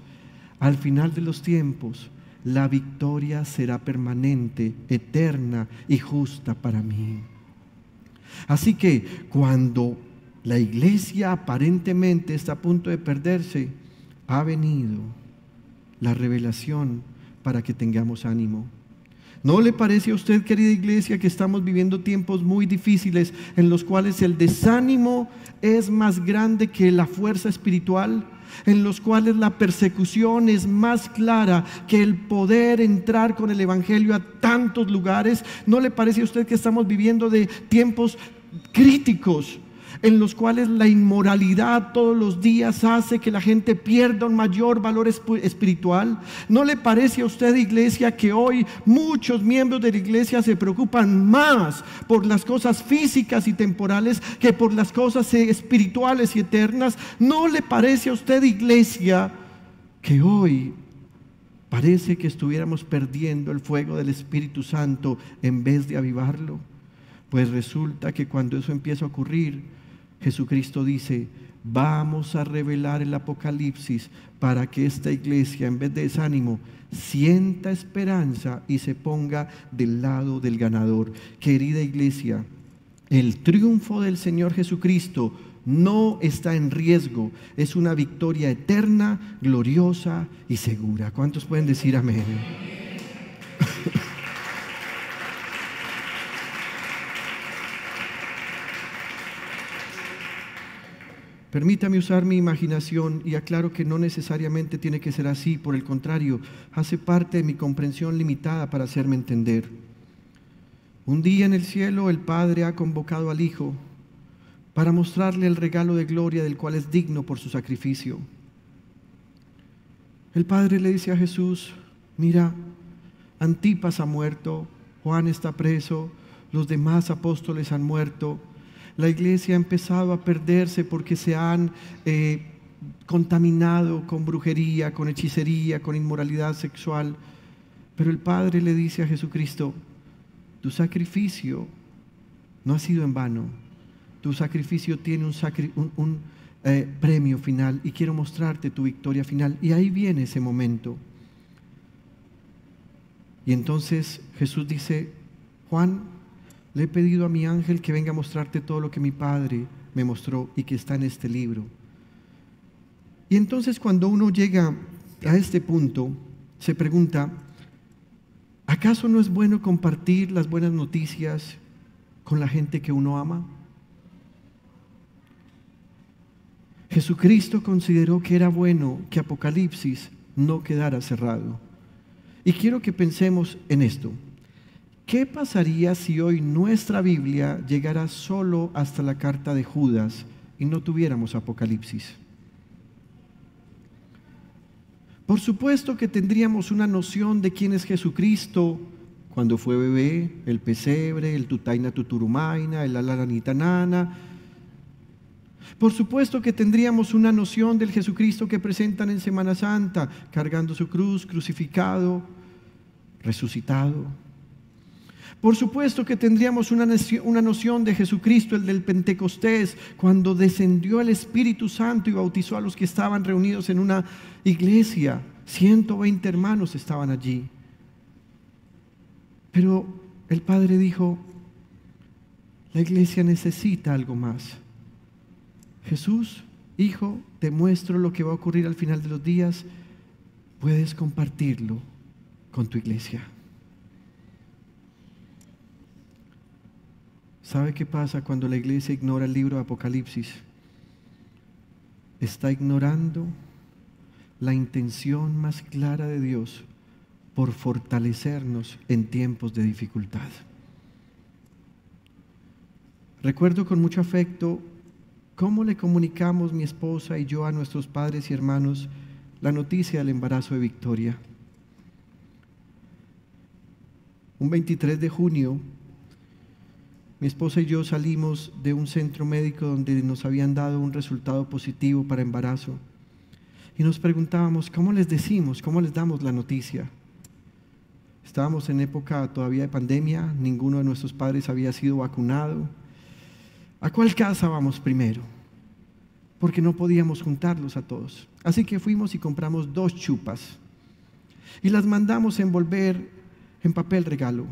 al final de los tiempos la victoria será permanente, eterna y justa para mí. Así que cuando la iglesia aparentemente está a punto de perderse, ha venido la revelación para que tengamos ánimo. ¿No le parece a usted, querida iglesia, que estamos viviendo tiempos muy difíciles en los cuales el desánimo es más grande que la fuerza espiritual? En los cuales la persecución es más clara que el poder entrar con el evangelio a tantos lugares. ¿No le parece a usted que estamos viviendo de tiempos críticos en los cuales la inmoralidad todos los días hace que la gente pierda un mayor valor espiritual? ¿No le parece a usted, iglesia, que hoy muchos miembros de la iglesia se preocupan más por las cosas físicas y temporales que por las cosas espirituales y eternas? ¿No le parece a usted, iglesia, que hoy parece que estuviéramos perdiendo el fuego del Espíritu Santo en vez de avivarlo? Pues resulta que cuando eso empieza a ocurrir, Jesucristo dice: vamos a revelar el Apocalipsis para que esta iglesia, en vez de desánimo, sienta esperanza y se ponga del lado del ganador. Querida iglesia, el triunfo del Señor Jesucristo no está en riesgo, es una victoria eterna, gloriosa y segura. ¿Cuántos pueden decir amén? Permítame usar mi imaginación y aclaro que no necesariamente tiene que ser así, por el contrario, hace parte de mi comprensión limitada para hacerme entender. Un día en el cielo el Padre ha convocado al Hijo para mostrarle el regalo de gloria del cual es digno por su sacrificio. El Padre le dice a Jesús: mira, Antipas ha muerto, Juan está preso, los demás apóstoles han muerto, la iglesia ha empezado a perderse porque se han contaminado con brujería, con hechicería, con inmoralidad sexual. Pero el Padre le dice a Jesucristo: tu sacrificio no ha sido en vano, tu sacrificio tiene un premio final y quiero mostrarte tu victoria final. Y ahí viene ese momento. Y entonces Jesús dice: Juan, le he pedido a mi ángel que venga a mostrarte todo lo que mi Padre me mostró y que está en este libro. Y entonces cuando uno llega a este punto, se pregunta: ¿acaso no es bueno compartir las buenas noticias con la gente que uno ama? Jesucristo consideró que era bueno que Apocalipsis no quedara cerrado. Y quiero que pensemos en esto. ¿Qué pasaría si hoy nuestra Biblia llegara solo hasta la carta de Judas y no tuviéramos Apocalipsis? Por supuesto que tendríamos una noción de quién es Jesucristo cuando fue bebé, el pesebre, el tutaina tuturumaina, el alaraниtanana. Por supuesto que tendríamos una noción del Jesucristo que presentan en Semana Santa, cargando su cruz, crucificado, resucitado. Por supuesto que tendríamos una noción de Jesucristo, el del Pentecostés, cuando descendió el Espíritu Santo y bautizó a los que estaban reunidos en una iglesia. 120 hermanos estaban allí. Pero el Padre dijo: la iglesia necesita algo más. Jesús, Hijo, te muestro lo que va a ocurrir al final de los días. Puedes compartirlo con tu iglesia. ¿Sabe qué pasa cuando la iglesia ignora el libro de Apocalipsis? Está ignorando la intención más clara de Dios por fortalecernos en tiempos de dificultad. Recuerdo con mucho afecto cómo le comunicamos mi esposa y yo a nuestros padres y hermanos la noticia del embarazo de Victoria. Un 23 de junio, mi esposa y yo salimos de un centro médico donde nos habían dado un resultado positivo para embarazo y nos preguntábamos: ¿cómo les decimos? ¿Cómo les damos la noticia? Estábamos en época todavía de pandemia, ninguno de nuestros padres había sido vacunado. ¿A cuál casa vamos primero? Porque no podíamos juntarlos a todos. Así que fuimos y compramos 2 chupas y las mandamos envolver en papel regalo.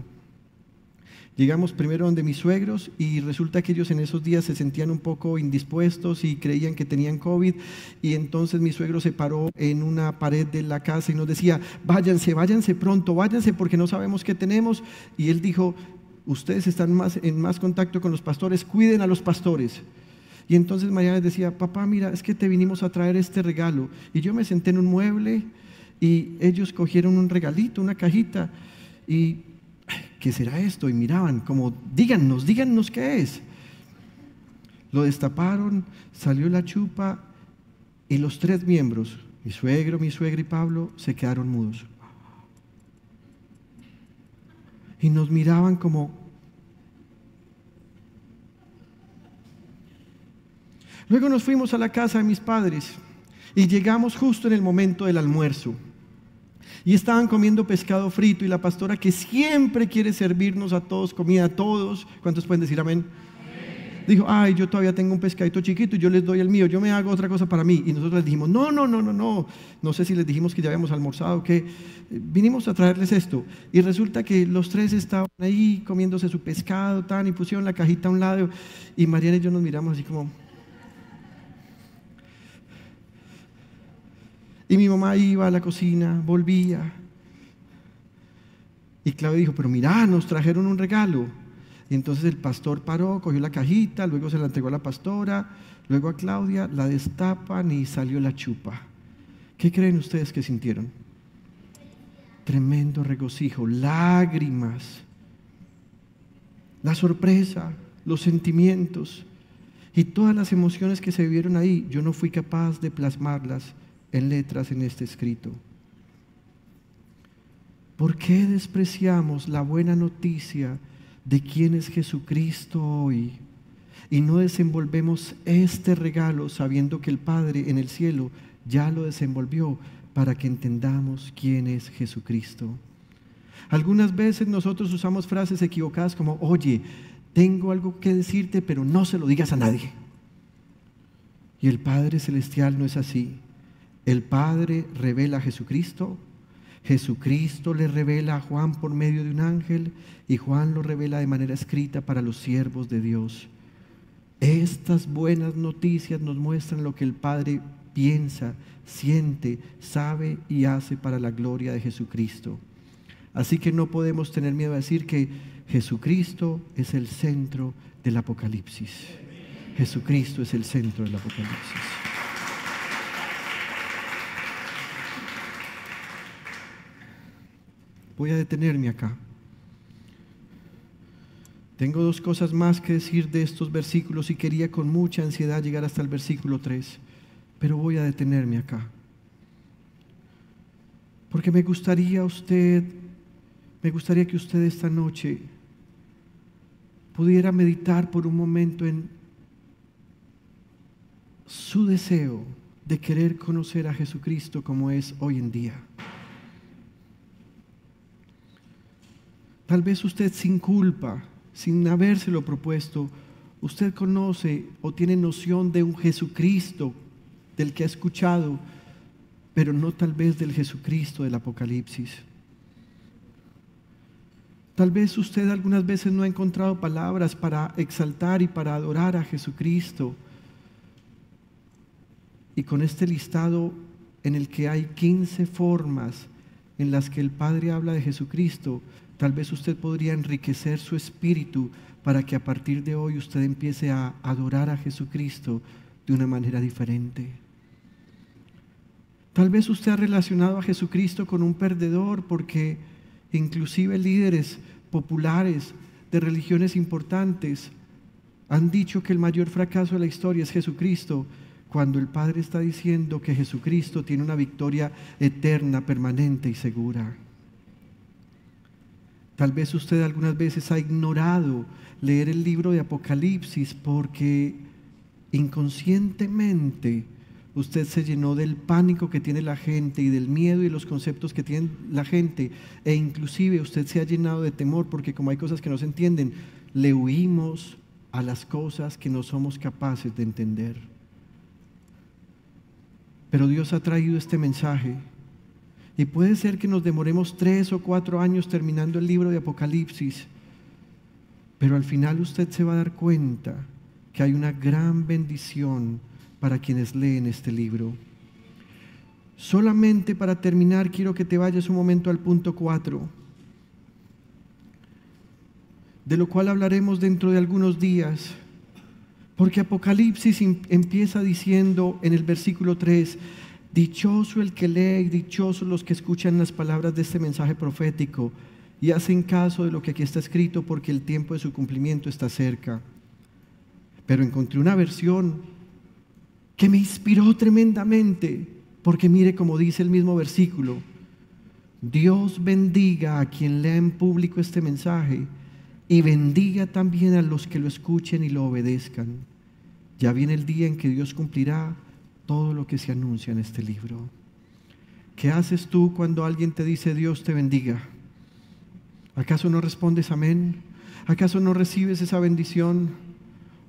Llegamos primero donde mis suegros y resulta que ellos en esos días se sentían un poco indispuestos y creían que tenían COVID, y entonces mi suegro se paró en una pared de la casa y nos decía: váyanse, váyanse pronto, váyanse porque no sabemos qué tenemos. Y él dijo: ustedes están en más contacto con los pastores, cuiden a los pastores. Y entonces María les decía: papá, mira, es que te vinimos a traer este regalo. Y yo me senté en un mueble y ellos cogieron un regalito, una cajita, y ¿qué será esto? Y miraban como: díganos qué es. Lo destaparon, salió la chupa y los 3 miembros, mi suegro, mi suegra y Pablo, se quedaron mudos. Y nos miraban como... Luego nos fuimos a la casa de mis padres y llegamos justo en el momento del almuerzo. Y estaban comiendo pescado frito y la pastora, que siempre quiere servirnos a todos comida, a todos, ¿cuántos pueden decir amén? Amén. Dijo: ay, yo todavía tengo un pescadito chiquito y yo les doy el mío, yo me hago otra cosa para mí. Y nosotros les dijimos: no sé si les dijimos que ya habíamos almorzado o qué, vinimos a traerles esto. Y resulta que los 3 estaban ahí comiéndose su pescado y pusieron la cajita a un lado y Mariana y yo nos miramos así como... Y mi mamá iba a la cocina, volvía. Y Claudia dijo: pero mira, nos trajeron un regalo. Y entonces el pastor paró, cogió la cajita, luego se la entregó a la pastora, Luego a Claudia la destapan y salió la chupa. ¿Qué creen ustedes que sintieron? Tremendo regocijo, lágrimas, la sorpresa, los sentimientos y todas las emociones que se vivieron ahí. Yo no fui capaz de plasmarlas en letras en este escrito. ¿Por qué despreciamos la buena noticia de quién es Jesucristo hoy y no desenvolvemos este regalo sabiendo que el Padre en el cielo ya lo desenvolvió para que entendamos quién es Jesucristo? Algunas veces nosotros usamos frases equivocadas como: oye, tengo algo que decirte, pero no se lo digas a nadie. Y el Padre Celestial no es así. El Padre revela a Jesucristo, Jesucristo le revela a Juan por medio de un ángel y Juan lo revela de manera escrita para los siervos de Dios. Estas buenas noticias nos muestran lo que el Padre piensa, siente, sabe y hace para la gloria de Jesucristo. Así que no podemos tener miedo a decir que Jesucristo es el centro del Apocalipsis. Jesucristo es el centro del Apocalipsis. Voy a detenerme acá. Tengo dos cosas más que decir de estos versículos y quería con mucha ansiedad llegar hasta el versículo 3, pero voy a detenerme acá. Porque me gustaría que usted esta noche pudiera meditar por un momento en su deseo de querer conocer a Jesucristo como es hoy en día. Tal vez usted sin culpa, sin habérselo propuesto, usted conoce o tiene noción de un Jesucristo del que ha escuchado, pero no tal vez del Jesucristo del Apocalipsis. Tal vez usted algunas veces no ha encontrado palabras para exaltar y para adorar a Jesucristo. Y con este listado en el que hay 15 formas en las que el Padre habla de Jesucristo, tal vez usted podría enriquecer su espíritu para que a partir de hoy usted empiece a adorar a Jesucristo de una manera diferente. Tal vez usted ha relacionado a Jesucristo con un perdedor porque inclusive líderes populares de religiones importantes han dicho que el mayor fracaso de la historia es Jesucristo, cuando el Padre está diciendo que Jesucristo tiene una victoria eterna, permanente y segura. Tal vez usted algunas veces ha ignorado leer el libro de Apocalipsis porque inconscientemente usted se llenó del pánico que tiene la gente y del miedo y los conceptos que tiene la gente, e inclusive usted se ha llenado de temor porque como hay cosas que no se entienden, le huimos a las cosas que no somos capaces de entender. Pero Dios ha traído este mensaje y puede ser que nos demoremos 3 o 4 años terminando el libro de Apocalipsis, pero al final usted se va a dar cuenta que hay una gran bendición para quienes leen este libro. Solamente para terminar, quiero que te vayas un momento al punto 4, de lo cual hablaremos dentro de algunos días, porque Apocalipsis empieza diciendo en el versículo 3, dichoso el que lee y dichosos los que escuchan las palabras de este mensaje profético y hacen caso de lo que aquí está escrito, porque el tiempo de su cumplimiento está cerca. Pero encontré una versión que me inspiró tremendamente, porque mire como dice el mismo versículo: Dios bendiga a quien lea en público este mensaje y bendiga también a los que lo escuchen y lo obedezcan. Ya viene el día en que Dios cumplirá todo lo que se anuncia en este libro. ¿Qué haces tú cuando alguien te dice Dios te bendiga? ¿Acaso no respondes amén? ¿Acaso no recibes esa bendición?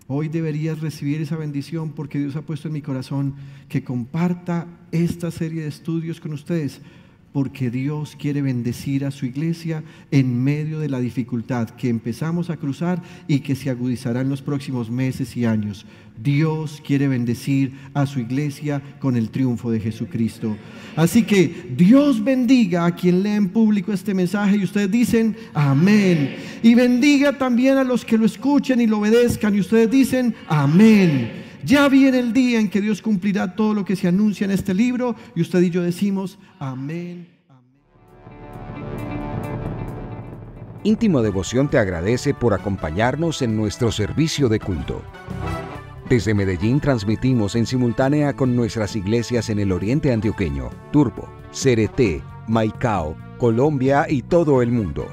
Hoy deberías recibir esa bendición porque Dios ha puesto en mi corazón que comparta esta serie de estudios con ustedes, porque Dios quiere bendecir a su iglesia en medio de la dificultad que empezamos a cruzar y que se agudizará en los próximos meses y años. Dios quiere bendecir a su iglesia con el triunfo de Jesucristo. Así que Dios bendiga a quien lea en público este mensaje y ustedes dicen amén. Y bendiga también a los que lo escuchen y lo obedezcan y ustedes dicen amén. Ya viene el día en que Dios cumplirá todo lo que se anuncia en este libro y usted y yo decimos amén. Íntimo Devoción te agradece por acompañarnos en nuestro servicio de culto. Desde Medellín transmitimos en simultánea con nuestras iglesias en el Oriente Antioqueño, Turbo, Cereté, Maicao, Colombia y todo el mundo.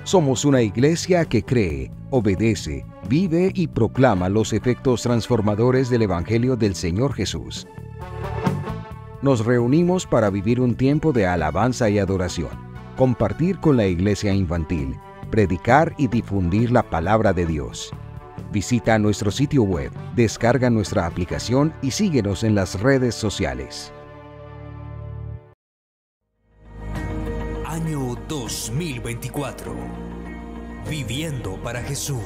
Somos una iglesia que cree, obedece, vive y proclama los efectos transformadores del Evangelio del Señor Jesús. Nos reunimos para vivir un tiempo de alabanza y adoración, compartir con la iglesia infantil, predicar y difundir la palabra de Dios. Visita nuestro sitio web, descarga nuestra aplicación y síguenos en las redes sociales. Año 2024. Viviendo para Jesús.